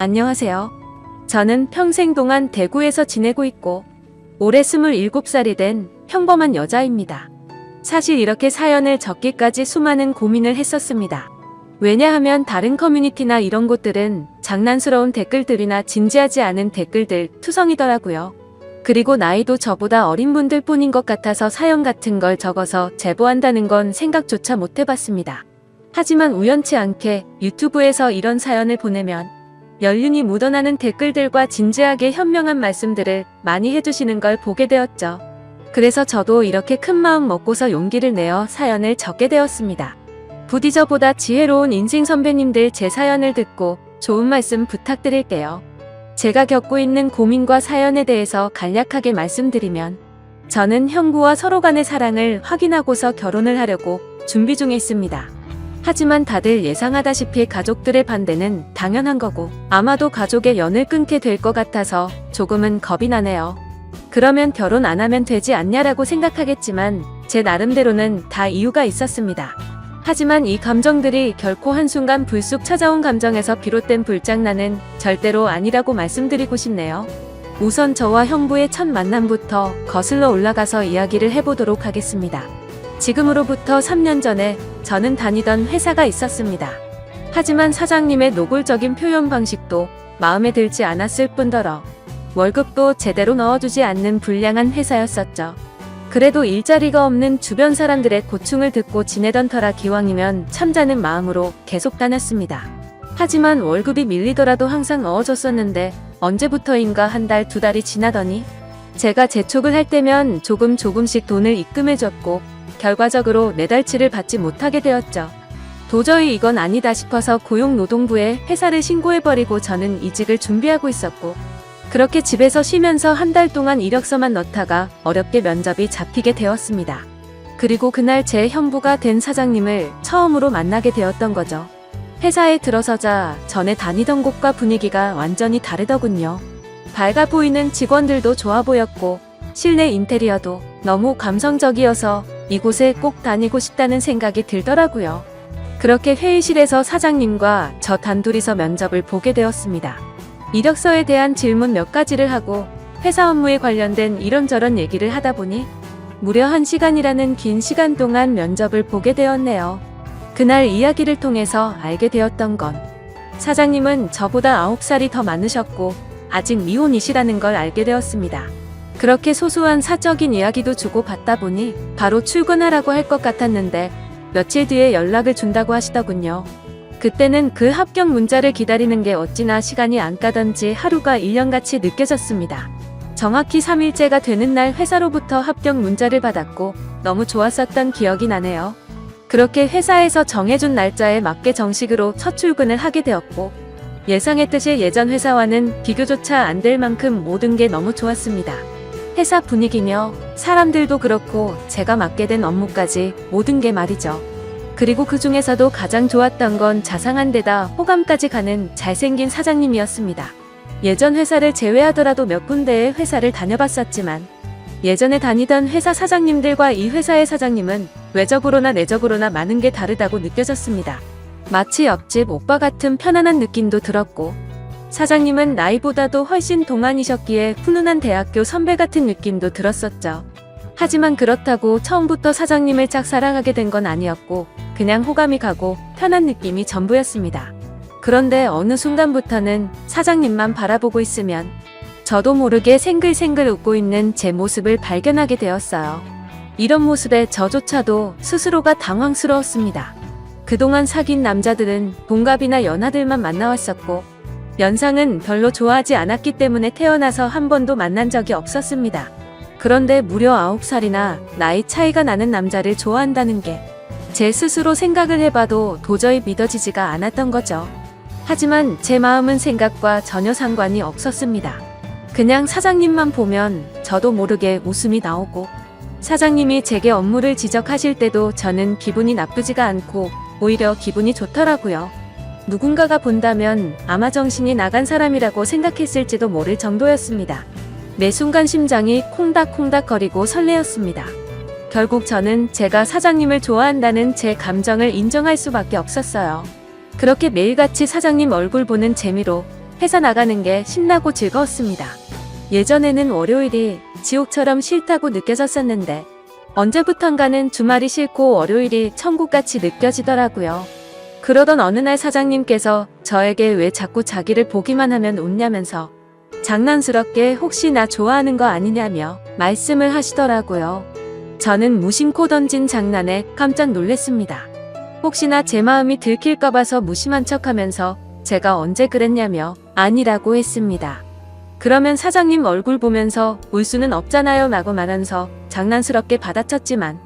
안녕하세요. 저는 평생 동안 대구에서 지내고 있고 올해 27살이 된 평범한 여자입니다. 사실 이렇게 사연을 적기까지 수많은 고민을 했었습니다. 왜냐하면 다른 커뮤니티나 이런 곳들은 장난스러운 댓글들이나 진지하지 않은 댓글들 투성이더라고요. 그리고 나이도 저보다 어린 분들 뿐인 것 같아서 사연 같은 걸 적어서 제보한다는 건 생각조차 못 해봤습니다. 하지만 우연치 않게 유튜브에서 이런 사연을 보내면 연륜이 묻어나는 댓글들과 진지하게 현명한 말씀들을 많이 해주시는 걸 보게 되었죠. 그래서 저도 이렇게 큰 마음 먹고서 용기를 내어 사연을 적게 되었습니다. 부디 저보다 지혜로운 인생 선배님들 제 사연을 듣고 좋은 말씀 부탁드릴게요. 제가 겪고 있는 고민과 사연에 대해서 간략하게 말씀드리면, 저는 형부와 서로 간의 사랑을 확인하고서 결혼을 하려고 준비 중에 있습니다. 하지만 다들 예상하다시피 가족들의 반대는 당연한 거고 아마도 가족의 연을 끊게 될 것 같아서 조금은 겁이 나네요. 그러면 결혼 안 하면 되지 않냐라고 생각하겠지만 제 나름대로는 다 이유가 있었습니다. 하지만 이 감정들이 결코 한순간 불쑥 찾아온 감정에서 비롯된 불장난은 절대로 아니라고 말씀드리고 싶네요. 우선 저와 형부의 첫 만남부터 거슬러 올라가서 이야기를 해보도록 하겠습니다. 지금으로부터 3년 전에 저는 다니던 회사가 있었습니다. 하지만 사장님의 노골적인 표현 방식도 마음에 들지 않았을 뿐더러 월급도 제대로 넣어주지 않는 불량한 회사였었죠. 그래도 일자리가 없는 주변 사람들의 고충을 듣고 지내던 터라 기왕이면 참자는 마음으로 계속 다녔습니다. 하지만 월급이 밀리더라도 항상 넣어줬었는데 언제부터인가 한 달, 두 달이 지나더니 제가 재촉을 할 때면 조금씩 돈을 입금해줬고 결과적으로 내달치를 받지 못하게 되었죠. 도저히 이건 아니다 싶어서 고용노동부에 회사를 신고해버리고 저는 이직을 준비하고 있었고, 그렇게 집에서 쉬면서 한 달 동안 이력서만 넣다가 어렵게 면접이 잡히게 되었습니다. 그리고 그날 제 형부가 된 사장님을 처음으로 만나게 되었던 거죠. 회사에 들어서자 전에 다니던 곳과 분위기가 완전히 다르더군요. 밝아 보이는 직원들도 좋아 보였고 실내 인테리어도 너무 감성적이어서 이곳에 꼭 다니고 싶다는 생각이 들더라고요. 그렇게 회의실에서 사장님과 저 단둘이서 면접을 보게 되었습니다. 이력서에 대한 질문 몇 가지를 하고 회사 업무에 관련된 이런저런 얘기를 하다 보니 무려 1시간이라는 긴 시간 동안 면접을 보게 되었네요. 그날 이야기를 통해서 알게 되었던 건, 사장님은 저보다 9살이 더 많으셨고 아직 미혼이시라는 걸 알게 되었습니다. 그렇게 소소한 사적인 이야기도 주고받다 보니 바로 출근하라고 할 것 같았는데 며칠 뒤에 연락을 준다고 하시더군요. 그때는 그 합격 문자를 기다리는 게 어찌나 시간이 안 가던지 하루가 1년같이 느껴졌습니다. 정확히 3일째가 되는 날 회사로부터 합격 문자를 받았고 너무 좋았었던 기억이 나네요. 그렇게 회사에서 정해준 날짜에 맞게 정식으로 첫 출근을 하게 되었고, 예상했듯이 예전 회사와는 비교조차 안 될 만큼 모든 게 너무 좋았습니다. 회사 분위기며 사람들도 그렇고 제가 맡게 된 업무까지 모든 게 말이죠. 그리고 그 중에서도 가장 좋았던 건 자상한 데다 호감까지 가는 잘생긴 사장님이었습니다. 예전 회사를 제외하더라도 몇 군데의 회사를 다녀봤었지만 예전에 다니던 회사 사장님들과 이 회사의 사장님은 외적으로나 내적으로나 많은 게 다르다고 느껴졌습니다. 마치 옆집 오빠 같은 편안한 느낌도 들었고, 사장님은 나이보다도 훨씬 동안이셨기에 훈훈한 대학교 선배 같은 느낌도 들었었죠. 하지만 그렇다고 처음부터 사장님을 짝사랑하게 된 건 아니었고 그냥 호감이 가고 편한 느낌이 전부였습니다. 그런데 어느 순간부터는 사장님만 바라보고 있으면 저도 모르게 생글생글 웃고 있는 제 모습을 발견하게 되었어요. 이런 모습에 저조차도 스스로가 당황스러웠습니다. 그동안 사귄 남자들은 동갑이나 연하들만 만나왔었고 연상은 별로 좋아하지 않았기 때문에 태어나서 한 번도 만난 적이 없었습니다. 그런데 무려 9살이나 나이 차이가 나는 남자를 좋아한다는 게 제 스스로 생각을 해봐도 도저히 믿어지지가 않았던 거죠. 하지만 제 마음은 생각과 전혀 상관이 없었습니다. 그냥 사장님만 보면 저도 모르게 웃음이 나오고, 사장님이 제게 업무를 지적하실 때도 저는 기분이 나쁘지가 않고 오히려 기분이 좋더라고요. 누군가가 본다면 아마 정신이 나간 사람이라고 생각했을지도 모를 정도였습니다. 매 순간 심장이 콩닥콩닥거리고 설레었습니다. 결국 저는 제가 사장님을 좋아한다는 제 감정을 인정할 수밖에 없었어요. 그렇게 매일같이 사장님 얼굴 보는 재미로 회사 나가는 게 신나고 즐거웠습니다. 예전에는 월요일이 지옥처럼 싫다고 느껴졌었는데 언제부턴가는 주말이 싫고 월요일이 천국같이 느껴지더라고요. 그러던 어느 날 사장님께서 저에게 왜 자꾸 자기를 보기만 하면 웃냐면서 장난스럽게 혹시 나 좋아하는 거 아니냐며 말씀을 하시더라고요. 저는 무심코 던진 장난에 깜짝 놀랐습니다. 혹시나 제 마음이 들킬까 봐서 무심한 척하면서 제가 언제 그랬냐며 아니라고 했습니다. 그러면 사장님 얼굴 보면서 울 수는 없잖아요 라고 말하면서 장난스럽게 받아쳤지만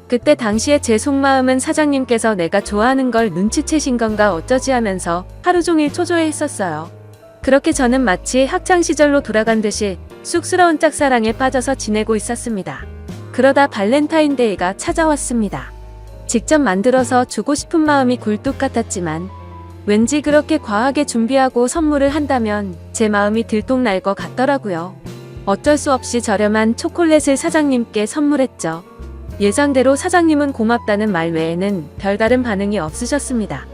그때 당시에 제 속마음은 사장님께서 내가 좋아하는 걸 눈치채신 건가 어쩌지 하면서 하루 종일 초조해했었어요. 그렇게 저는 마치 학창시절로 돌아간 듯이 쑥스러운 짝사랑에 빠져서 지내고 있었습니다. 그러다 발렌타인데이가 찾아왔습니다. 직접 만들어서 주고 싶은 마음이 굴뚝 같았지만 왠지 그렇게 과하게 준비하고 선물을 한다면 제 마음이 들통날 것 같더라고요. 어쩔 수 없이 저렴한 초콜릿을 사장님께 선물했죠. 예상대로 사장님은 고맙다는 말 외에는 별다른 반응이 없으셨습니다.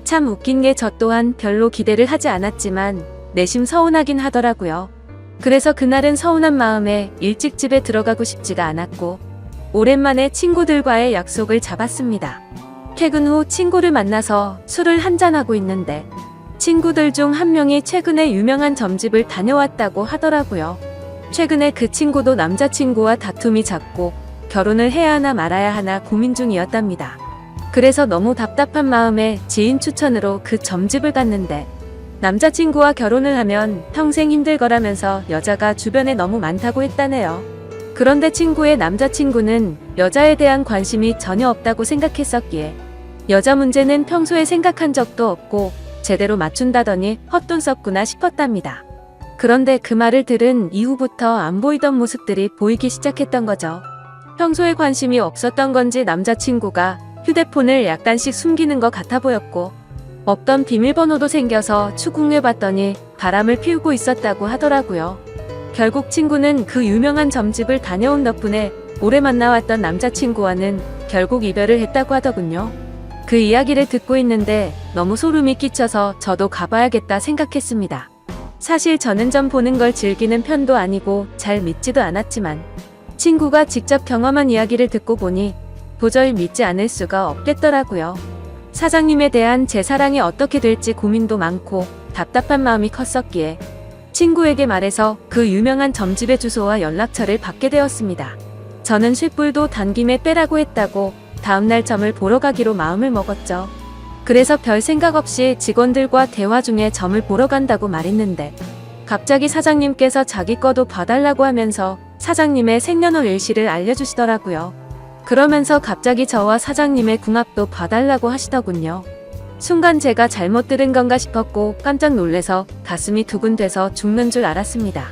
참 웃긴 게 저 또한 별로 기대를 하지 않았지만 내심 서운하긴 하더라고요. 그래서 그날은 서운한 마음에 일찍 집에 들어가고 싶지가 않았고 오랜만에 친구들과의 약속을 잡았습니다. 퇴근 후 친구를 만나서 술을 한잔하고 있는데 친구들 중 한 명이 최근에 유명한 점집을 다녀왔다고 하더라고요. 최근에 그 친구도 남자친구와 다툼이 잦고 결혼을 해야 하나 말아야 하나 고민 중이었답니다. 그래서 너무 답답한 마음에 지인 추천으로 그 점집을 갔는데 남자친구와 결혼을 하면 평생 힘들 거라면서 여자가 주변에 너무 많다고 했다네요. 그런데 친구의 남자친구는 여자에 대한 관심이 전혀 없다고 생각했었기에 여자 문제는 평소에 생각한 적도 없고 제대로 맞춘다더니 헛돈 썼구나 싶었답니다. 그런데 그 말을 들은 이후부터 안 보이던 모습들이 보이기 시작했던 거죠. 평소에 관심이 없었던 건지 남자친구가 휴대폰을 약간씩 숨기는 것 같아 보였고 없던 비밀번호도 생겨서 추궁해봤더니 바람을 피우고 있었다고 하더라고요. 결국 친구는 그 유명한 점집을 다녀온 덕분에 오래 만나왔던 남자친구와는 결국 이별을 했다고 하더군요. 그 이야기를 듣고 있는데 너무 소름이 끼쳐서 저도 가봐야겠다 생각했습니다. 사실 저는 점 보는 걸 즐기는 편도 아니고 잘 믿지도 않았지만 친구가 직접 경험한 이야기를 듣고 보니 도저히 믿지 않을 수가 없겠더라고요. 사장님에 대한 제 사랑이 어떻게 될지 고민도 많고 답답한 마음이 컸었기에 친구에게 말해서 그 유명한 점집의 주소와 연락처를 받게 되었습니다. 저는 쇳불도 단김에 빼라고 했다고 다음날 점을 보러 가기로 마음을 먹었죠. 그래서 별 생각 없이 직원들과 대화 중에 점을 보러 간다고 말했는데 갑자기 사장님께서 자기 거도 봐달라고 하면서 사장님의 생년월 일시를 알려주시더라고요. 그러면서 갑자기 저와 사장님의 궁합도 봐달라고 하시더군요. 순간 제가 잘못 들은 건가 싶었고 깜짝 놀래서 가슴이 두근대서 죽는 줄 알았습니다.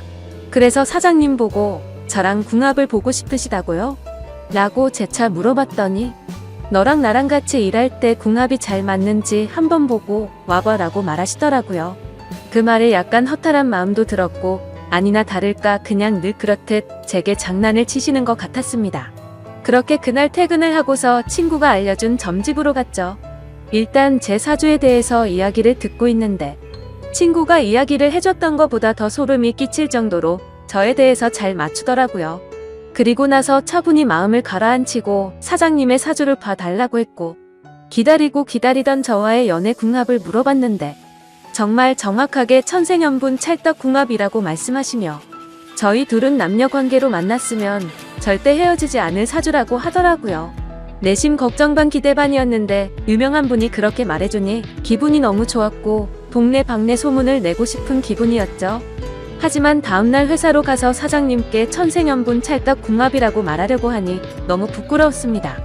그래서 사장님 보고 저랑 궁합을 보고 싶으시다고요? 라고 재차 물어봤더니 너랑 나랑 같이 일할 때 궁합이 잘 맞는지 한번 보고 와봐라고 말하시더라고요. 그 말에 약간 허탈한 마음도 들었고 아니나 다를까 그냥 늘 그렇듯 제게 장난을 치시는 것 같았습니다. 그렇게 그날 퇴근을 하고서 친구가 알려준 점집으로 갔죠. 일단 제 사주에 대해서 이야기를 듣고 있는데 친구가 이야기를 해줬던 것보다 더 소름이 끼칠 정도로 저에 대해서 잘 맞추더라고요. 그리고 나서 차분히 마음을 가라앉히고 사장님의 사주를 봐달라고 했고 기다리고 기다리던 저와의 연애 궁합을 물어봤는데 정말 정확하게 천생연분 찰떡 궁합이라고 말씀하시며 저희 둘은 남녀관계로 만났으면 절대 헤어지지 않을 사주라고 하더라고요. 내심 걱정 반 기대 반이었는데 유명한 분이 그렇게 말해주니 기분이 너무 좋았고 동네 방네 소문을 내고 싶은 기분이었죠. 하지만 다음날 회사로 가서 사장님께 천생연분 찰떡 궁합이라고 말하려고 하니 너무 부끄러웠습니다.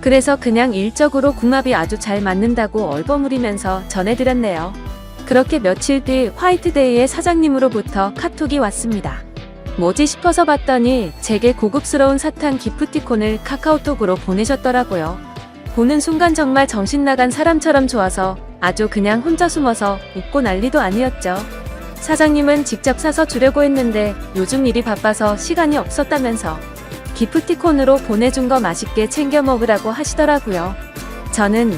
그래서 그냥 일적으로 궁합이 아주 잘 맞는다고 얼버무리면서 전해드렸네요. 그렇게 며칠 뒤 화이트데이에 사장님으로부터 카톡이 왔습니다. 뭐지 싶어서 봤더니 제게 고급스러운 사탕 기프티콘을 카카오톡으로 보내셨더라고요. 보는 순간 정말 정신나간 사람처럼 좋아서 아주 그냥 혼자 숨어서 웃고 난리도 아니었죠. 사장님은 직접 사서 주려고 했는데 요즘 일이 바빠서 시간이 없었다면서 기프티콘으로 보내준 거 맛있게 챙겨 먹으라고 하시더라고요. 저는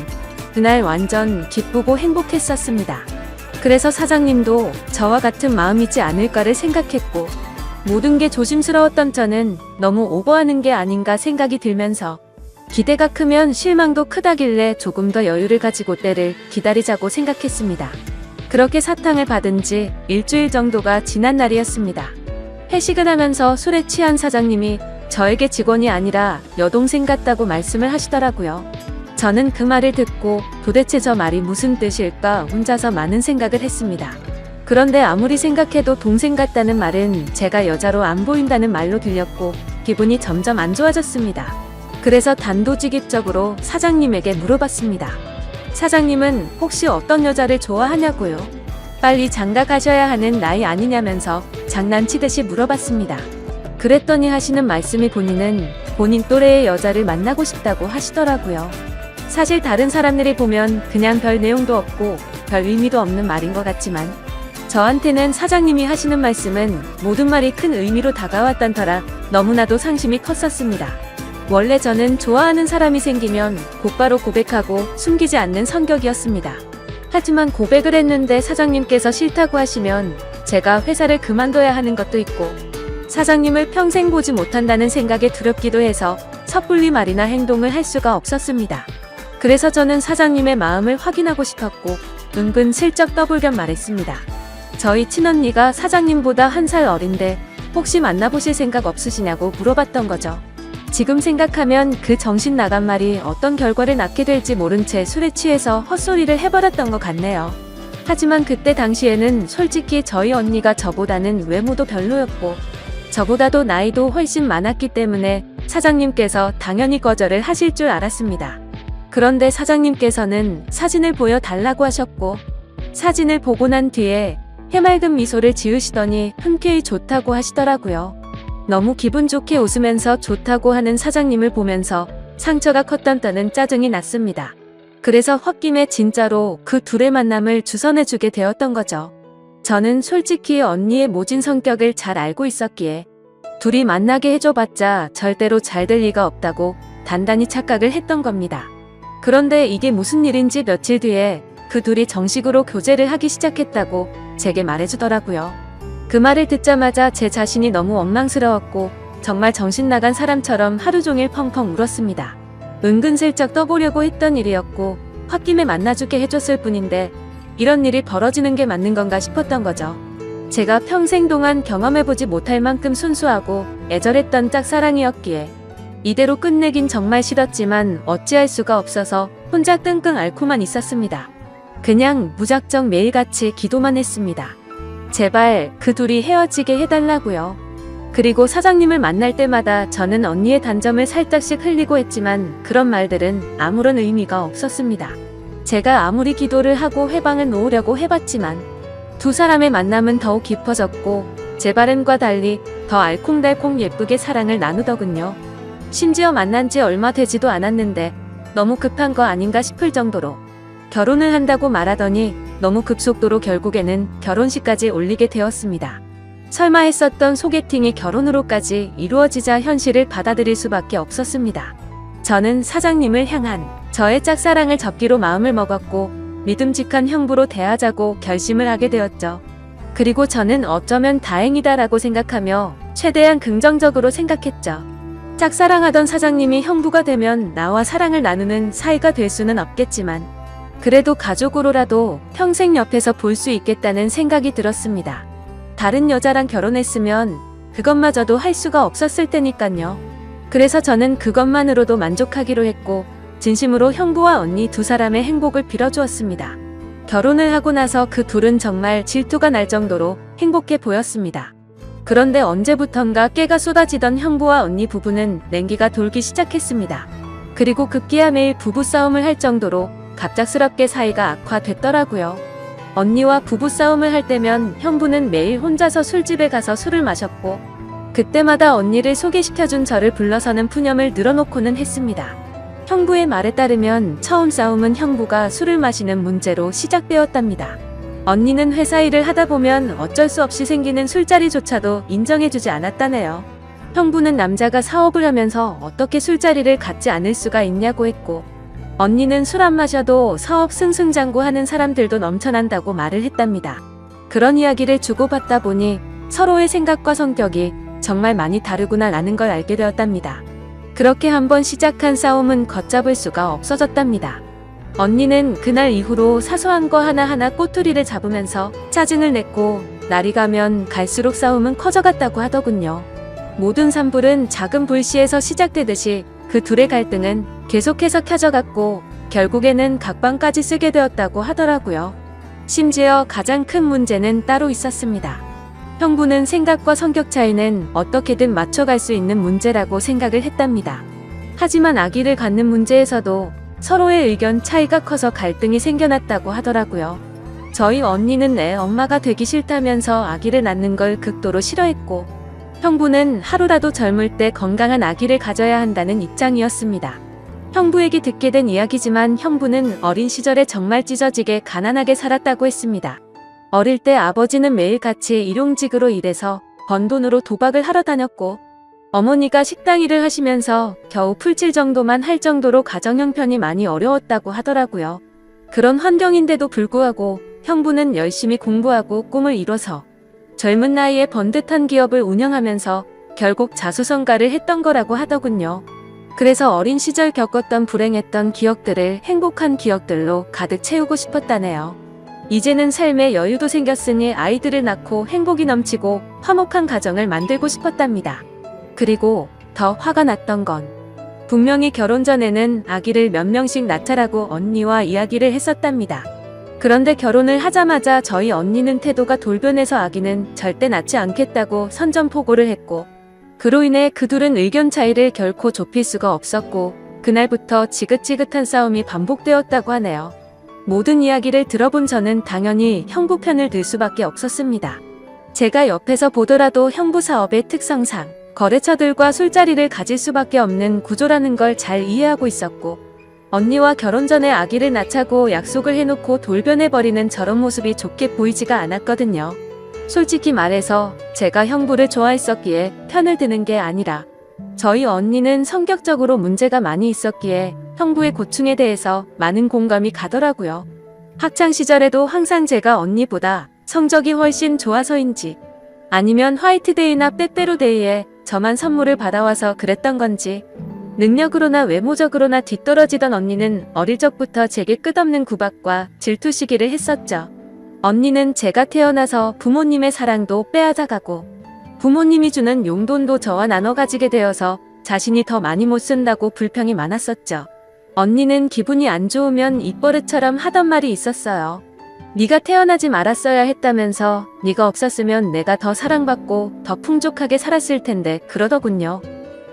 그날 완전 기쁘고 행복했었습니다. 그래서 사장님도 저와 같은 마음이지 않을까를 생각했고, 모든 게 조심스러웠던 저는 너무 오버하는 게 아닌가 생각이 들면서 기대가 크면 실망도 크다길래 조금 더 여유를 가지고 때를 기다리자고 생각했습니다. 그렇게 사탕을 받은 지 일주일 정도가 지난 날이었습니다. 회식을 하면서 술에 취한 사장님이 저에게 직원이 아니라 여동생 같다고 말씀을 하시더라고요. 저는 그 말을 듣고 도대체 저 말이 무슨 뜻일까 혼자서 많은 생각을 했습니다. 그런데 아무리 생각해도 동생 같다는 말은 제가 여자로 안 보인다는 말로 들렸고 기분이 점점 안 좋아졌습니다. 그래서 단도직입적으로 사장님에게 물어봤습니다. 사장님은 혹시 어떤 여자를 좋아하냐고요? 빨리 장가가셔야 하는 나이 아니냐면서 장난치듯이 물어봤습니다. 그랬더니 하시는 말씀이 본인 또래의 여자를 만나고 싶다고 하시더라고요. 사실 다른 사람들이 보면 그냥 별 내용도 없고 별 의미도 없는 말인 것 같지만 저한테는 사장님이 하시는 말씀은 모든 말이 큰 의미로 다가왔던 터라 너무나도 상심이 컸었습니다. 원래 저는 좋아하는 사람이 생기면 곧바로 고백하고 숨기지 않는 성격이었습니다. 하지만 고백을 했는데 사장님께서 싫다고 하시면 제가 회사를 그만둬야 하는 것도 있고 사장님을 평생 보지 못한다는 생각에 두렵기도 해서 섣불리 말이나 행동을 할 수가 없었습니다. 그래서 저는 사장님의 마음을 확인하고 싶었고 은근슬쩍 떠불견 말했습니다. 저희 친언니가 사장님보다 1살 어린데 혹시 만나보실 생각 없으시냐고 물어봤던 거죠. 지금 생각하면 그 정신 나간 말이 어떤 결과를 낳게 될지 모른 채 술에 취해서 헛소리를 해버렸던 것 같네요. 하지만 그때 당시에는 솔직히 저희 언니가 저보다는 외모도 별로였고 저보다도 나이도 훨씬 많았기 때문에 사장님께서 당연히 거절을 하실 줄 알았습니다. 그런데 사장님께서는 사진을 보여달라고 하셨고 사진을 보고 난 뒤에 해맑은 미소를 지으시더니 흔쾌히 좋다고 하시더라고요. 너무 기분 좋게 웃으면서 좋다고 하는 사장님을 보면서 상처가 컸던 때는 짜증이 났습니다. 그래서 홧김에 진짜로 그 둘의 만남을 주선해주게 되었던 거죠. 저는 솔직히 언니의 모진 성격을 잘 알고 있었기에 둘이 만나게 해줘봤자 절대로 잘 될 리가 없다고 단단히 착각을 했던 겁니다. 그런데 이게 무슨 일인지 며칠 뒤에 그 둘이 정식으로 교제를 하기 시작했다고 제게 말해주더라고요. 그 말을 듣자마자 제 자신이 너무 원망스러웠고 정말 정신 나간 사람처럼 하루 종일 펑펑 울었습니다. 은근슬쩍 떠보려고 했던 일이었고 홧김에 만나주게 해줬을 뿐인데 이런 일이 벌어지는 게 맞는 건가 싶었던 거죠. 제가 평생 동안 경험해보지 못할 만큼 순수하고 애절했던 짝사랑이었기에 이대로 끝내긴 정말 싫었지만 어찌할 수가 없어서 혼자 끙끙 앓고만 있었습니다. 그냥 무작정 매일같이 기도만 했습니다. 제발 그 둘이 헤어지게 해달라고요. 그리고 사장님을 만날 때마다 저는 언니의 단점을 살짝씩 흘리고 했지만 그런 말들은 아무런 의미가 없었습니다. 제가 아무리 기도를 하고 회방을 놓으려고 해봤지만 두 사람의 만남은 더욱 깊어졌고 제 바람과 달리 더 알콩달콩 예쁘게 사랑을 나누더군요. 심지어 만난 지 얼마 되지도 않았는데 너무 급한 거 아닌가 싶을 정도로 결혼을 한다고 말하더니 너무 급속도로 결국에는 결혼식까지 올리게 되었습니다. 설마 했었던 소개팅이 결혼으로까지 이루어지자 현실을 받아들일 수밖에 없었습니다. 저는 사장님을 향한 저의 짝사랑을 접기로 마음을 먹었고 믿음직한 형부로 대하자고 결심을 하게 되었죠. 그리고 저는 어쩌면 다행이다라고 생각하며 최대한 긍정적으로 생각했죠. 짝사랑하던 사장님이 형부가 되면 나와 사랑을 나누는 사이가 될 수는 없겠지만 그래도 가족으로라도 평생 옆에서 볼 수 있겠다는 생각이 들었습니다. 다른 여자랑 결혼했으면 그것마저도 할 수가 없었을 테니까요. 그래서 저는 그것만으로도 만족하기로 했고 진심으로 형부와 언니 두 사람의 행복을 빌어주었습니다. 결혼을 하고 나서 그 둘은 정말 질투가 날 정도로 행복해 보였습니다. 그런데 언제부턴가 깨가 쏟아지던 형부와 언니 부부는 냉기가 돌기 시작했습니다. 그리고 급기야 매일 부부싸움을 할 정도로 갑작스럽게 사이가 악화됐더라고요. 언니와 부부싸움을 할 때면 형부는 매일 혼자서 술집에 가서 술을 마셨고 그때마다 언니를 소개시켜준 저를 불러서는 푸념을 늘어놓고는 했습니다. 형부의 말에 따르면 처음 싸움은 형부가 술을 마시는 문제로 시작되었답니다. 언니는 회사 일을 하다 보면 어쩔 수 없이 생기는 술자리조차도 인정해주지 않았다네요. 형부는 남자가 사업을 하면서 어떻게 술자리를 갖지 않을 수가 있냐고 했고 언니는 술 안 마셔도 사업 승승장구하는 사람들도 넘쳐난다고 말을 했답니다. 그런 이야기를 주고받다 보니 서로의 생각과 성격이 정말 많이 다르구나라는 걸 알게 되었답니다. 그렇게 한번 시작한 싸움은 걷잡을 수가 없어졌답니다. 언니는 그날 이후로 사소한 거 하나하나 꼬투리를 잡으면서 짜증을 냈고 날이 가면 갈수록 싸움은 커져갔다고 하더군요. 모든 산불은 작은 불씨에서 시작되듯이 그 둘의 갈등은 계속해서 켜져갔고 결국에는 각방까지 쓰게 되었다고 하더라고요. 심지어 가장 큰 문제는 따로 있었습니다. 형부는 생각과 성격 차이는 어떻게든 맞춰갈 수 있는 문제라고 생각을 했답니다. 하지만 아기를 갖는 문제에서도 서로의 의견 차이가 커서 갈등이 생겨났다고 하더라고요. 저희 언니는 애 엄마가 되기 싫다면서 아기를 낳는 걸 극도로 싫어했고, 형부는 하루라도 젊을 때 건강한 아기를 가져야 한다는 입장이었습니다. 형부에게 듣게 된 이야기지만 형부는 어린 시절에 정말 찢어지게 가난하게 살았다고 했습니다. 어릴 때 아버지는 매일같이 일용직으로 일해서 번 돈으로 도박을 하러 다녔고, 어머니가 식당 일을 하시면서 겨우 풀칠 정도만 할 정도로 가정 형편이 많이 어려웠다고 하더라고요. 그런 환경인데도 불구하고 형부는 열심히 공부하고 꿈을 이뤄서 젊은 나이에 번듯한 기업을 운영하면서 결국 자수성가를 했던 거라고 하더군요. 그래서 어린 시절 겪었던 불행했던 기억들을 행복한 기억들로 가득 채우고 싶었다네요. 이제는 삶에 여유도 생겼으니 아이들을 낳고 행복이 넘치고 화목한 가정을 만들고 싶었답니다. 그리고 더 화가 났던 건 분명히 결혼 전에는 아기를 몇 명씩 낳자라고 언니와 이야기를 했었답니다. 그런데 결혼을 하자마자 저희 언니는 태도가 돌변해서 아기는 절대 낳지 않겠다고 선전포고를 했고, 그로 인해 그 둘은 의견 차이를 결코 좁힐 수가 없었고 그날부터 지긋지긋한 싸움이 반복되었다고 하네요. 모든 이야기를 들어본 저는 당연히 형부 편을 들 수밖에 없었습니다. 제가 옆에서 보더라도 형부 사업의 특성상 거래처들과 술자리를 가질 수밖에 없는 구조라는 걸 잘 이해하고 있었고, 언니와 결혼 전에 아기를 낳자고 약속을 해놓고 돌변해버리는 저런 모습이 좋게 보이지가 않았거든요. 솔직히 말해서 제가 형부를 좋아했었기에 편을 드는 게 아니라 저희 언니는 성격적으로 문제가 많이 있었기에 형부의 고충에 대해서 많은 공감이 가더라고요. 학창 시절에도 항상 제가 언니보다 성적이 훨씬 좋아서인지 아니면 화이트데이나 빼빼로데이에 저만 선물을 받아와서 그랬던 건지 능력으로나 외모적으로나 뒤떨어지던 언니는 어릴 적부터 제게 끝없는 구박과 질투 시기를 했었죠. 언니는 제가 태어나서 부모님의 사랑도 빼앗아가고 부모님이 주는 용돈도 저와 나눠 가지게 되어서 자신이 더 많이 못 쓴다고 불평이 많았었죠. 언니는 기분이 안 좋으면 입버릇처럼 하던 말이 있었어요. 네가 태어나지 말았어야 했다면서 네가 없었으면 내가 더 사랑받고 더 풍족하게 살았을 텐데 그러더군요.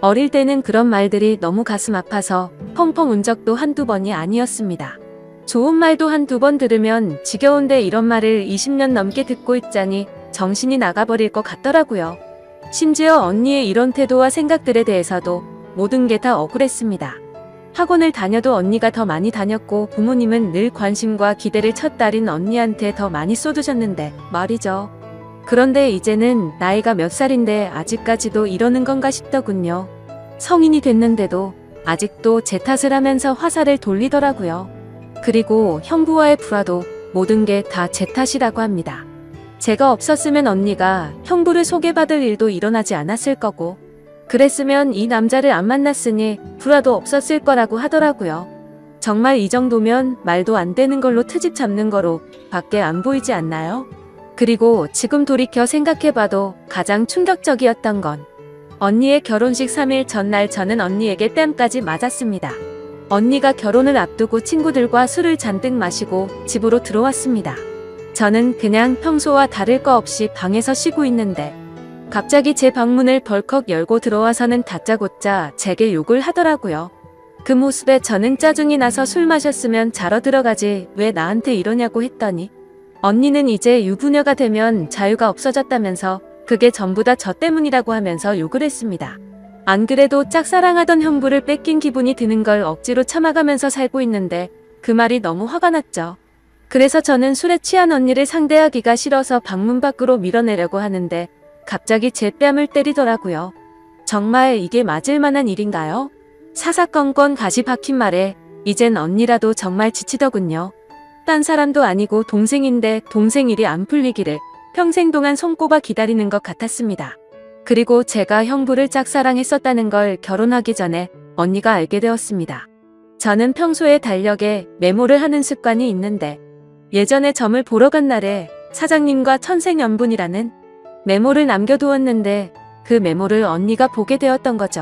어릴 때는 그런 말들이 너무 가슴 아파서 펑펑 운 적도 한두 번이 아니었습니다. 좋은 말도 한두 번 들으면 지겨운데 이런 말을 20년 넘게 듣고 있자니 정신이 나가버릴 것 같더라고요. 심지어 언니의 이런 태도와 생각들에 대해서도 모든 게 다 억울했습니다. 학원을 다녀도 언니가 더 많이 다녔고 부모님은 늘 관심과 기대를 첫 딸인 언니한테 더 많이 쏟으셨는데 말이죠. 그런데 이제는 나이가 몇 살인데 아직까지도 이러는 건가 싶더군요. 성인이 됐는데도 아직도 제 탓을 하면서 화살을 돌리더라고요. 그리고 형부와의 불화도 모든 게 다 제 탓이라고 합니다. 제가 없었으면 언니가 형부를 소개받을 일도 일어나지 않았을 거고, 그랬으면 이 남자를 안 만났으니 불화도 없었을 거라고 하더라고요. 정말 이 정도면 말도 안 되는 걸로 트집 잡는 거로 밖에 안 보이지 않나요? 그리고 지금 돌이켜 생각해봐도 가장 충격적이었던 건 언니의 결혼식 3일 전날 저는 언니에게 뺨까지 맞았습니다. 언니가 결혼을 앞두고 친구들과 술을 잔뜩 마시고 집으로 들어왔습니다. 저는 그냥 평소와 다를 거 없이 방에서 쉬고 있는데 갑자기 제 방문을 벌컥 열고 들어와서는 다짜고짜 제게 욕을 하더라고요. 그 모습에 저는 짜증이 나서 술 마셨으면 자러 들어가지 왜 나한테 이러냐고 했더니 언니는 이제 유부녀가 되면 자유가 없어졌다면서 그게 전부 다 저 때문이라고 하면서 욕을 했습니다. 안 그래도 짝사랑하던 형부를 뺏긴 기분이 드는 걸 억지로 참아가면서 살고 있는데 그 말이 너무 화가 났죠. 그래서 저는 술에 취한 언니를 상대하기가 싫어서 방문 밖으로 밀어내려고 하는데 갑자기 제 뺨을 때리더라고요. 정말 이게 맞을 만한 일인가요? 사사건건 가시 박힌 말에 이젠 언니라도 정말 지치더군요. 딴 사람도 아니고 동생인데 동생 일이 안 풀리기를 평생 동안 손꼽아 기다리는 것 같았습니다. 그리고 제가 형부를 짝사랑했었다는 걸 결혼하기 전에 언니가 알게 되었습니다. 저는 평소에 달력에 메모를 하는 습관이 있는데 예전에 점을 보러 간 날에 사장님과 천생연분이라는 메모를 남겨두었는데 그 메모를 언니가 보게 되었던 거죠.